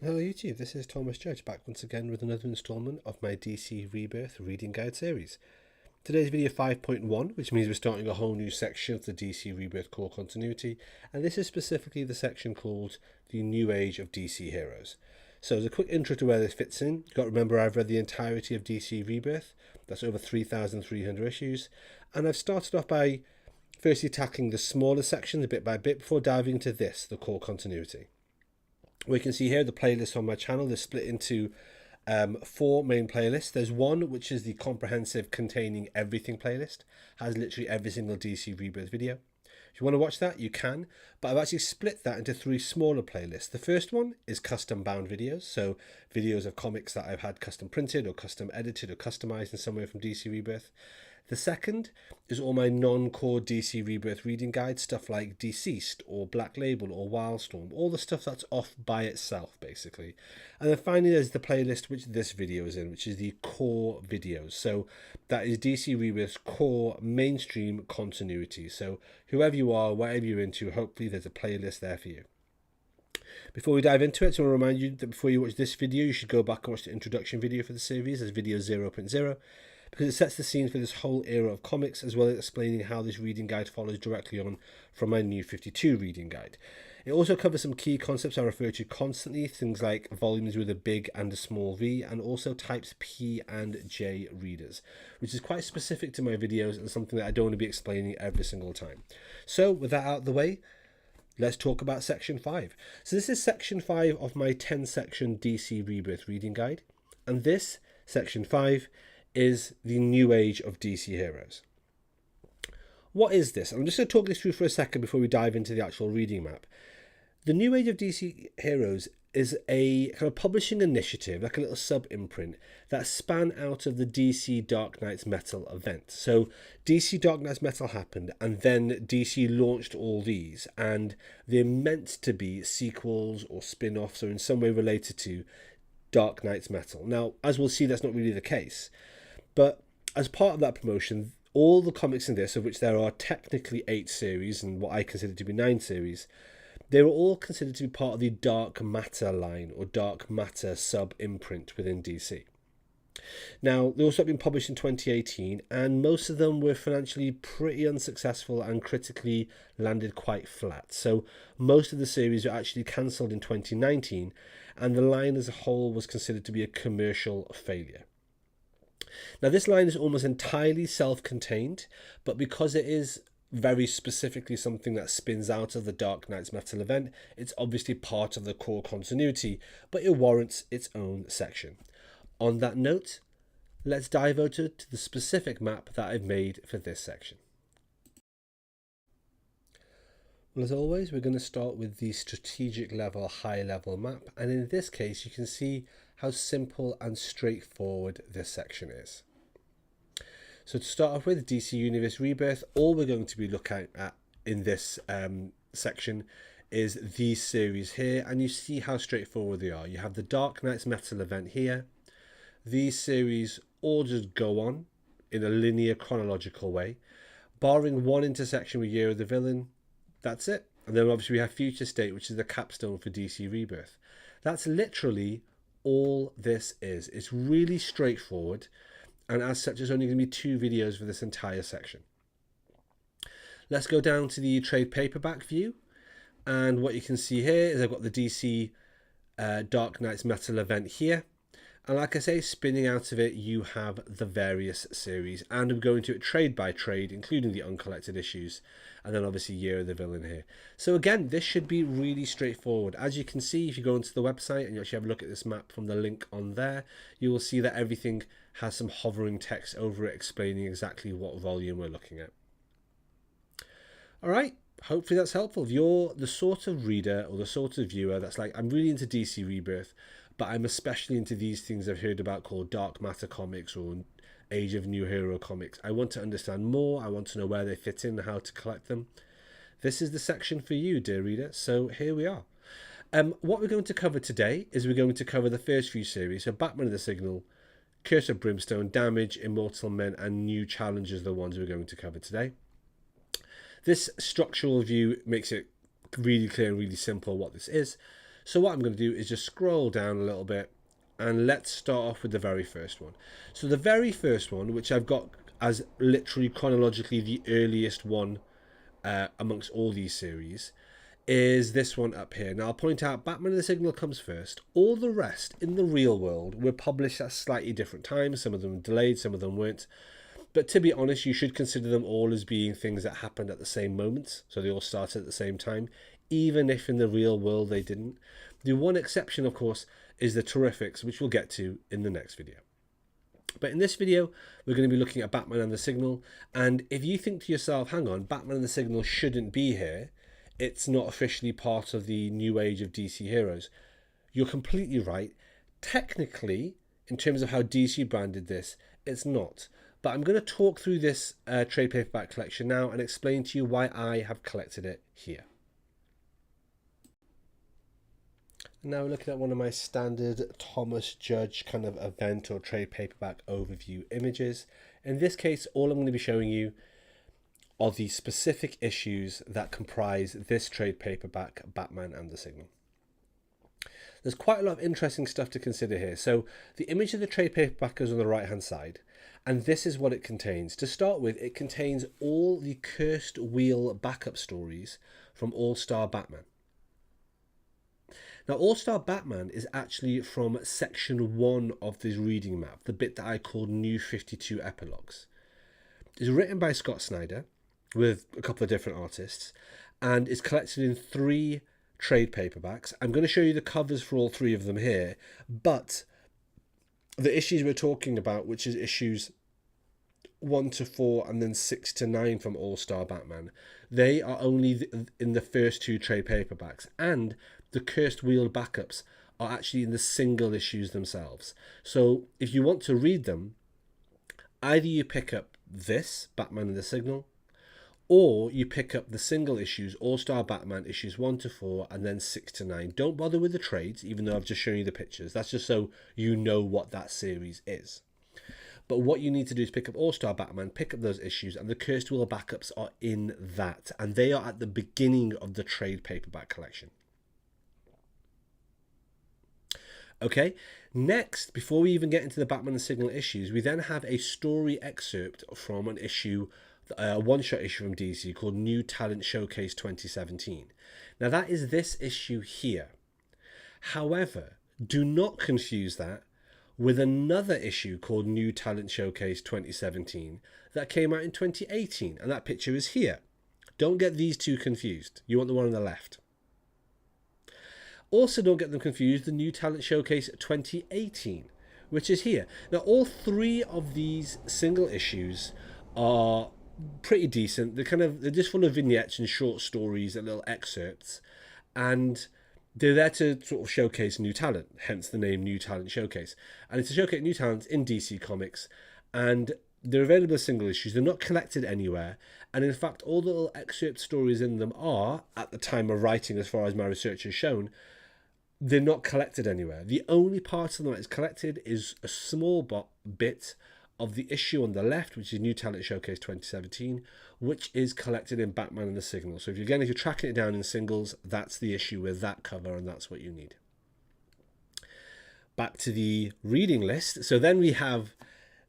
Hello YouTube, this is Thomas Judge back once again with another installment of my DC Rebirth reading guide series. Today's video 5.1, which means we're starting a whole new section of the DC Rebirth core continuity, and this is specifically the section called The New Age of DC Heroes. So as a quick intro to where this fits in, you've got to remember I've read the entirety of DC Rebirth, that's over 3,300 issues, and I've started off by firstly tackling the smaller sections bit by bit before diving into this, the core continuity. We can see here the playlist on my channel is split into four main playlists. There's one which is the comprehensive containing everything playlist, has literally every single DC Rebirth video. If you want to watch that, you can, but I've actually split that into three smaller playlists. The first one is custom bound videos, so videos of comics that I've had custom printed or custom edited or customized in some way from DC Rebirth. The second is all my non-core DC Rebirth reading guides, stuff like Deceased or Black Label or Wildstorm, all the stuff that's off by itself, basically. And then finally, there's the playlist which this video is in, which is the core videos. So that is DC Rebirth's core mainstream continuity. So whoever you are, whatever you're into, hopefully there's a playlist there for you. Before we dive into it, I want to remind you that before you watch this video, you should go back and watch the introduction video for the series as video 0.0. because it sets the scene for this whole era of comics, as well as explaining how this reading guide follows directly on from my new 52 reading guide. It also covers some key concepts I refer to constantly, things like volumes with a big and a small V, and also types P and J readers, which is quite specific to my videos and something that I don't want to be explaining every single time. So with that out of the way, let's talk about section 5. So this is section 5 of my 10-section DC Rebirth reading guide, and this, section 5, is the new age of DC heroes. What is this? I'm just going to talk this through for a second before we dive into the actual reading map. The new age of DC heroes is a kind of publishing initiative, like a little sub-imprint, that span out of the DC Dark Knights Metal event. So DC Dark Knights Metal happened, and then DC launched all these, and they're meant to be sequels or spin-offs or in some way related to Dark Knights Metal. Now, as we'll see, that's not really the case. But as part of that promotion, all the comics in this, of which there are technically 8 series and what I consider to be 9 series, they were all considered to be part of the Dark Matter line or Dark Matter sub-imprint within DC. Now, they also have been published in 2018, and most of them were financially pretty unsuccessful and critically landed quite flat. So most of the series were actually cancelled in 2019, and the line as a whole was considered to be a commercial failure. Now, this line is almost entirely self-contained, but because it is very specifically something that spins out of the Dark Knights Metal event, it's obviously part of the core continuity, but it warrants its own section. On that note, let's dive over to the specific map that I've made for this section. Well, as always, we're going to start with the strategic level, high level map, and in this case you can see how simple and straightforward this section is. So to start off with, DC Universe Rebirth, all we're going to be looking at in this section is these series here, and you see how straightforward they are. You have the Dark Knights Metal event here. These series all just go on in a linear chronological way, barring one intersection with Year of the Villain. That's it. And then obviously we have Future State, which is the capstone for DC Rebirth. That's literally all this is. It's really straightforward, and as such there's only going to be 2 videos for this entire section. Let's go down to the trade paperback view, and what you can see here is I've got the DC Dark Knights Metal event here, and like I say, spinning out of it you have the various series, and I'm going to it trade by trade, including the uncollected issues, and then obviously Year of the Villain here. So again, this should be really straightforward. As you can see, if you go onto the website and you actually have a look at this map from the link on there, you will see that everything has some hovering text over it explaining exactly what volume we're looking at. Alright, hopefully that's helpful. If you're the sort of reader or the sort of viewer that's like, I'm really into DC Rebirth, but I'm especially into these things I've heard about called Dark Matter comics or Age of New Hero comics. I want to understand more. I want to know where they fit in and how to collect them. This is the section for you, dear reader. So here we are. What we're going to cover today is we're going to cover the first few series. So Batman of the Signal, Curse of Brimstone, Damage, Immortal Men, and New Challengers are the ones we're going to cover today. This structural view makes it really clear and really simple what this is. So what I'm going to do is just scroll down a little bit, and let's start off with the very first one. So the very first one, which I've got as literally chronologically the earliest one amongst all these series, is this one up here. Now I'll point out Batman and the Signal comes first. All the rest in the real world were published at slightly different times. Some of them delayed, some of them weren't. But to be honest, you should consider them all as being things that happened at the same moment. So they all started at the same time, even if in the real world they didn't. The one exception, of course, is the Terrifics, which we'll get to in the next video. But in this video, we're going to be looking at Batman and the Signal. And if you think to yourself, hang on, Batman and the Signal shouldn't be here, it's not officially part of the new age of DC heroes, you're completely right. Technically, in terms of how DC branded this, it's not. But I'm going to talk through this trade paperback collection now and explain to you why I have collected it here. Now we're looking at one of my standard Thomas Judge kind of event or trade paperback overview images. In this case, all I'm going to be showing you are the specific issues that comprise this trade paperback, Batman and the Signal. There's quite a lot of interesting stuff to consider here. So the image of the trade paperback is on the right hand side, and this is what it contains. To start with, it contains all the Cursed Wheel backup stories from All-Star Batman. Now, All-Star Batman is actually from section 1 of this reading map, the bit that I call New 52 Epilogues. It's written by Scott Snyder with a couple of different artists, and is collected in 3 trade paperbacks. I'm going to show you the covers for all 3 of them here, but the issues we're talking about, which is issues 1 to 4 and then 6 to 9 from All-Star Batman, they are only in the first 2 trade paperbacks, and the Cursed Wheel backups are actually in the single issues themselves. So if you want to read them, either you pick up this, Batman and the Signal, or you pick up the single issues, All-Star Batman issues 1 to 4 and then 6 to 9. Don't bother with the trades, even though I've just shown you the pictures. That's just so you know what that series is. But what you need to do is pick up All-Star Batman, pick up those issues, and the Cursed Wheel backups are in that. And they are at the beginning of the trade paperback collection. Okay, next, before we even get into the Batman and Signal issues, we then have a story excerpt from an issue, a one-shot issue from DC called New Talent Showcase 2017. Now that is this issue here. However, do not confuse that with another issue called New Talent Showcase 2017 that came out in 2018, and that picture is here. Don't get these two confused. You want the one on the left. Also, don't get them confused, the New Talent Showcase 2018, which is here. Now, all 3 of these single issues are pretty decent. They're just full of vignettes and short stories and little excerpts, and they're there to sort of showcase new talent, hence the name New Talent Showcase. And it's to showcase new talent in DC Comics, and they're available as single issues. They're not collected anywhere, and in fact, all the little excerpt stories in them are, at the time of writing, as far as my research has shown, they're not collected anywhere. The only part of them that is collected is a small bit of the issue on the left, which is New Talent Showcase 2017, which is collected in Batman and the Signal. So if you're tracking it down in singles, that's the issue with that cover, and that's what you need. Back to the reading list. So then we have,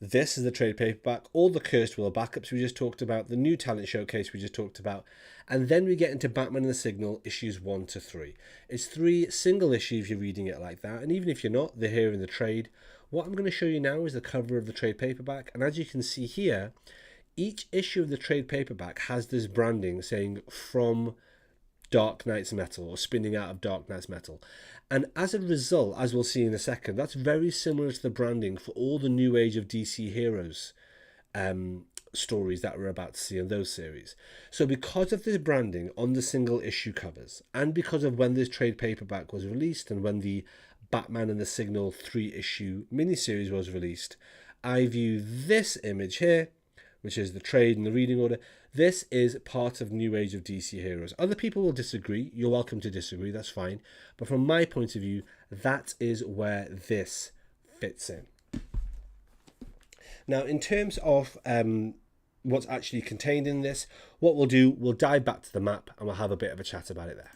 this is the trade paperback, all the Cursed Wheel backups we just talked about, the New Talent Showcase we just talked about, and then we get into Batman and the Signal issues 1 to 3. It's 3 single issues if you're reading it like that, and even if you're not, they're here in the trade. What I'm going to show you now is the cover of the trade paperback, and as you can see here, each issue of the trade paperback has this branding saying from Dark Knight's Metal, or spinning out of Dark Knight's Metal. And as a result, as we'll see in a second, that's very similar to the branding for all the New Age of DC Heroes stories that we're about to see in those series. So because of this branding on the single issue covers, and because of when this trade paperback was released and when the Batman and the Signal 3-issue miniseries was released, I view this image here, which is the trade and the reading order, this is part of New Age of DC Heroes. Other people will disagree. You're welcome to disagree, that's fine. But from my point of view, that is where this fits in. Now, in terms of what's actually contained in this, what we'll do, we'll dive back to the map and we'll have a bit of a chat about it there.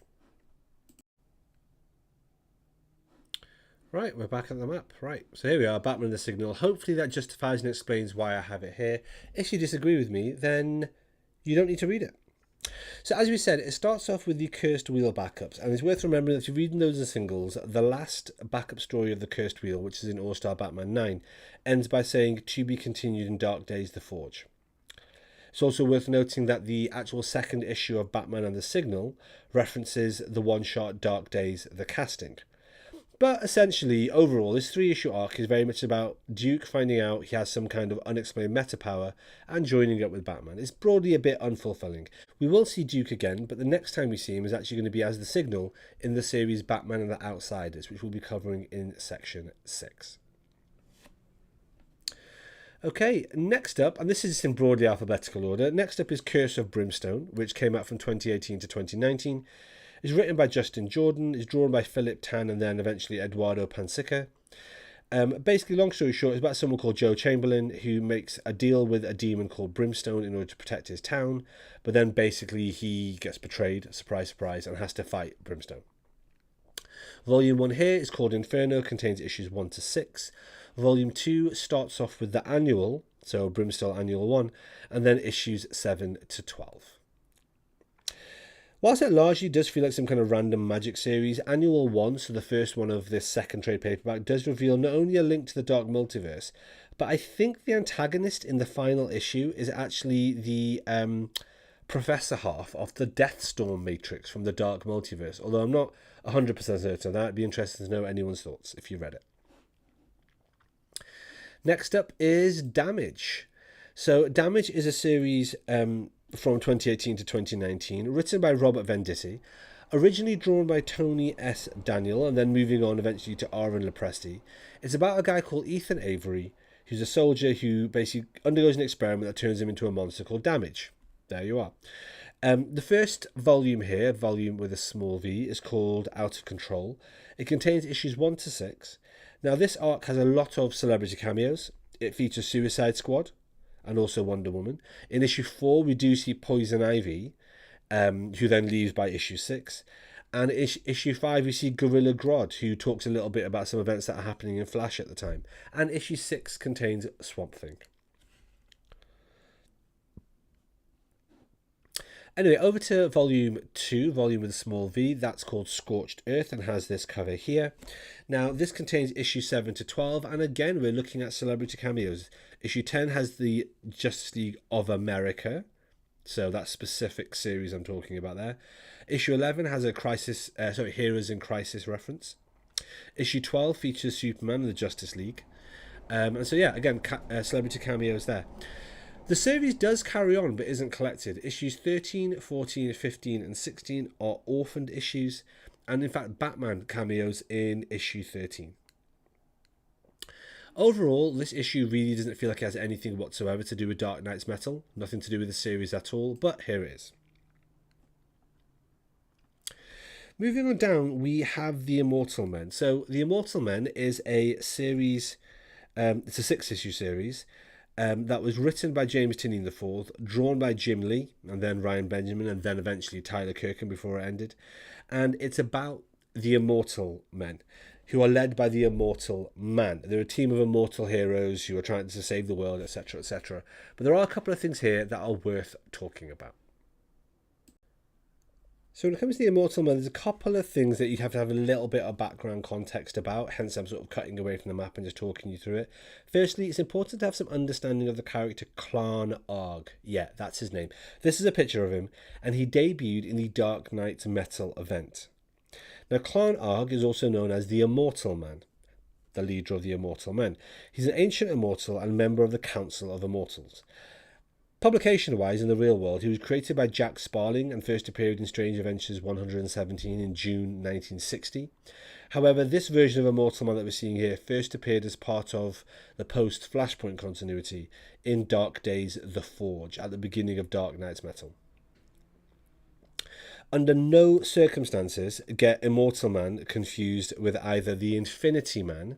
Right, we're back at the map. Right, so here we are, Batman and the Signal. Hopefully that justifies and explains why I have it here. If you disagree with me, then you don't need to read it. So as we said, it starts off with the Cursed Wheel backups, and it's worth remembering that if you're reading those as singles, the last backup story of the Cursed Wheel, which is in All-Star Batman 9, ends by saying, "To be continued in Dark Days, The Forge." It's also worth noting that the actual second issue of Batman and the Signal references the one-shot Dark Days, The Casting. But essentially, overall, this 3-issue arc is very much about Duke finding out he has some kind of unexplained meta power and joining up with Batman. It's broadly a bit unfulfilling. We will see Duke again, but the next time we see him is actually going to be as the Signal in the series Batman and the Outsiders, which we'll be covering in section 6. Okay, next up, and this is in broadly alphabetical order, next up is Curse of Brimstone, which came out from 2018 to 2019. It's written by Justin Jordan, it's drawn by Philip Tan and then eventually Eduardo Pansica. Basically, long story short, it's about someone called Joe Chamberlain who makes a deal with a demon called Brimstone in order to protect his town, but then basically he gets betrayed, surprise, surprise, and has to fight Brimstone. Volume 1 here is called Inferno, contains issues 1 to 6. Volume 2 starts off with the annual, so Brimstone Annual 1, and then issues 7 to 12. Whilst it largely does feel like some kind of random magic series, Annual 1, so the first one of this second trade paperback, does reveal not only a link to the Dark Multiverse, but I think the antagonist in the final issue is actually the professor half of the Deathstorm Matrix from the Dark Multiverse, although I'm not 100% certain of that. It'd be interesting to know anyone's thoughts if you read it. Next up is Damage. So Damage is a series from 2018 to 2019, written by Robert Venditti, originally drawn by Tony S. Daniel, and then moving on eventually to Aaron Lopresti. It's about a guy called Ethan Avery, who's a soldier who basically undergoes an experiment that turns him into a monster called Damage. There you are. The first volume here, volume with a small v, is called Out of Control. It contains issues 1 to 6. Now, this arc has a lot of celebrity cameos. It features Suicide Squad and also Wonder Woman. In issue 4, we do see Poison Ivy, who then leaves by issue 6. And issue 5, we see Gorilla Grodd, who talks a little bit about some events that are happening in Flash at the time. And issue 6 contains Swamp Thing. Anyway, over to volume 2, volume with a small v. That's called Scorched Earth and has this cover here. Now, this contains issue 7 to 12, and again, we're looking at celebrity cameos. Issue 10 has the Justice League of America, so that specific series I'm talking about there. Issue 11 has a Heroes in Crisis reference. Issue 12 features Superman and the Justice League. And so, yeah, again, celebrity cameos there. The series does carry on but isn't collected. Issues 13, 14, 15 and 16 are orphaned issues, and in fact Batman cameos in issue 13. Overall, this issue really doesn't feel like it has anything whatsoever to do with Dark Knight's Metal, nothing to do with the series at all, but here it is. Moving on down, we have The Immortal Men. So The Immortal Men is a series, it's a 6-issue series, that was written by James Tynion IV, drawn by Jim Lee, and then Ryan Benjamin, and then eventually Tyler Kirkham before it ended. And it's about the Immortal Men, who are led by the Immortal Man. They're a team of immortal heroes who are trying to save the world, etc., etc. But there are a couple of things here that are worth talking about. So when it comes to the Immortal Man, there's a couple of things that you have to have a little bit of background context about, hence I'm sort of cutting away from the map and just talking you through it. Firstly, it's important to have some understanding of the character Clan Arg. Yeah, that's his name. This is a picture of him, and he debuted in the Dark Knight Metal event. Now, Clan Arg is also known as the Immortal Man, the leader of the Immortal Men. He's an ancient immortal and member of the Council of Immortals. Publication-wise, in the real world, he was created by Jack Sparling and first appeared in Strange Adventures 117 in June 1960. However, this version of Immortal Man that we're seeing here first appeared as part of the post-Flashpoint continuity in Dark Days The Forge at the beginning of Dark Knight's Metal. Under no circumstances get Immortal Man confused with either the Infinity Man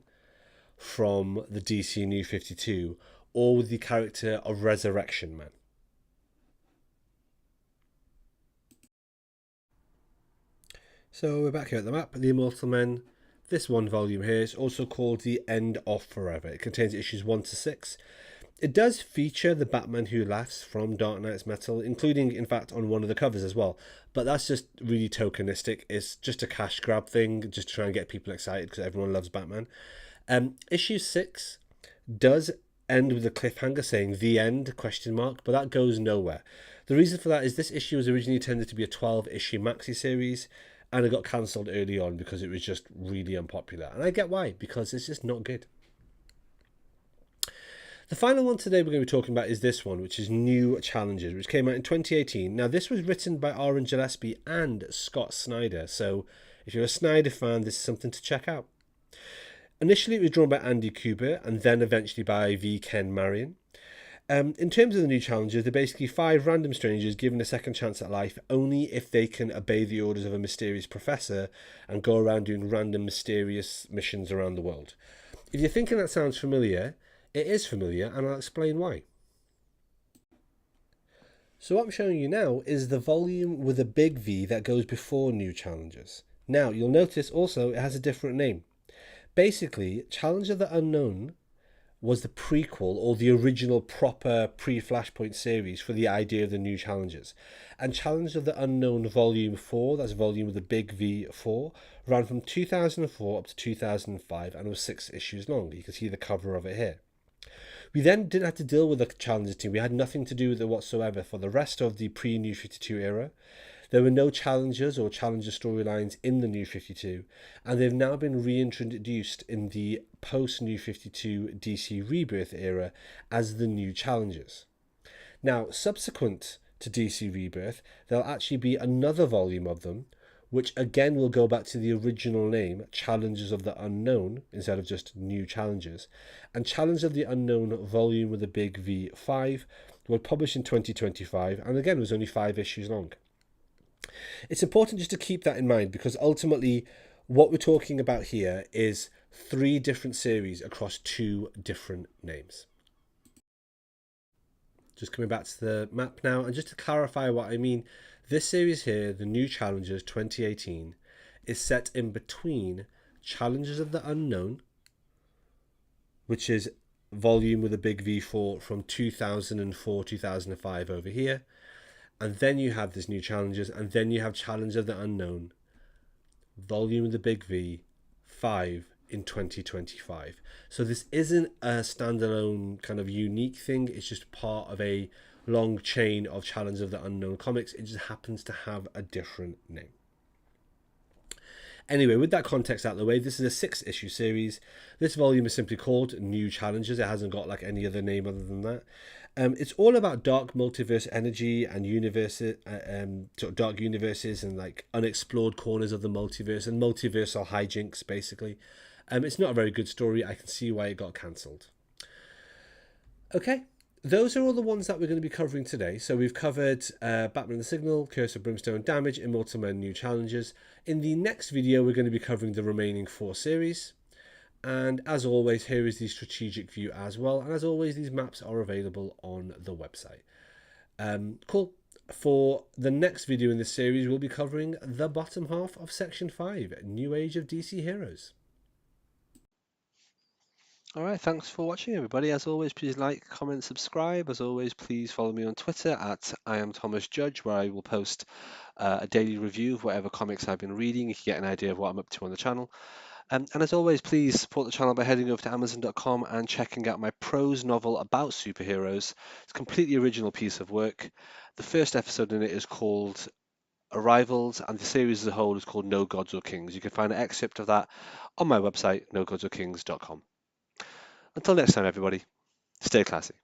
from the DC New 52 or with the character of Resurrection Man. So we're back here at the map. The Immortal Men, This one volume here is also called The End of Forever. It contains issues 1 to 6. It does feature the Batman Who Laughs from Dark Knight's Metal, including, in fact, on one of the covers as well. But that's just really tokenistic. It's just a cash grab thing, just to try and get people excited because everyone loves Batman. Issue 6 does end with a cliffhanger saying "the end?" but that goes nowhere. The reason for that is this issue was originally intended to be a 12-issue maxi series, and it got cancelled early on because it was just really unpopular. And I get why, because it's just not good. The final one today we're going to be talking about is this one, which is New Challenges, which came out in 2018. Now, this was written by Aaron Gillespie and Scott Snyder, so if you're a Snyder fan, this is something to check out. Initially, it was drawn by Andy Kubert and then eventually by V. Ken Marion. In terms of the new challenges, they're basically 5 random strangers given a second chance at life only if they can obey the orders of a mysterious professor and go around doing random mysterious missions around the world. If you're thinking that sounds familiar, it is familiar, and I'll explain why. So what I'm showing you now is the volume with a big V that goes before New Challenges. Now, you'll notice also it has a different name. Basically, Challenge of the Unknown was the prequel or the original proper pre-Flashpoint series for the idea of the New Challenges. And Challenge of the Unknown Volume 4, that's volume with the big V4, ran from 2004 up to 2005 and was 6 issues long. You can see the cover of it here. We then didn't have to deal with the Challenges team. We had nothing to do with it whatsoever for the rest of the pre-New 52 era. There were no Challengers or Challenger storylines in the New 52, and they've now been reintroduced in the post-New 52 DC Rebirth era as the New Challengers. Now, subsequent to DC Rebirth, there'll actually be another volume of them, which again will go back to the original name, Challenges of the Unknown, instead of just New Challengers. And Challenge of the Unknown volume with a big V5 were published in 2025, and again was only 5 issues long. It's important just to keep that in mind because ultimately what we're talking about here is 3 different series across 2 different names. Just coming back to the map now, and just to clarify what I mean, this series here, the New Challengers 2018, is set in between Challenges of the Unknown, which is volume with a big V4 from 2004-2005 over here, and then you have this New Challenges, and then you have Challenge of the Unknown, volume with the big V, 5 in 2025. So this isn't a standalone kind of unique thing, it's just part of a long chain of Challenge of the Unknown comics. It just happens to have a different name. Anyway, with that context out of the way, this is a 6-issue series. This volume is simply called New Challenges. It hasn't got like any other name other than that. It's all about dark multiverse energy and universes, sort of dark universes and like unexplored corners of the multiverse and multiversal hijinks, basically. It's not a very good story. I can see why it got cancelled. Okay, those are all the ones that we're going to be covering today. So we've covered Batman the Signal, Curse of Brimstone, Damage, Immortal Men, New Challenges. In the next video, we're going to be covering the remaining 4 series. And as always, here is the strategic view as well. And as always, these maps are available on the website. Cool. For the next video in this series, we'll be covering the bottom half of Section 5, New Age of DC Heroes. Alright, thanks for watching everybody. As always, please like, comment, subscribe. As always, please follow me on Twitter at @IamThomasJudge, where I will post a daily review of whatever comics I've been reading. You can get an idea of what I'm up to on the channel. And as always, please support the channel by heading over to Amazon.com and checking out my prose novel about superheroes. It's a completely original piece of work. The first episode in it is called Arrivals, and the series as a whole is called No Gods or Kings. You can find an excerpt of that on my website, nogodsorkings.com. Until next time, everybody, stay classy.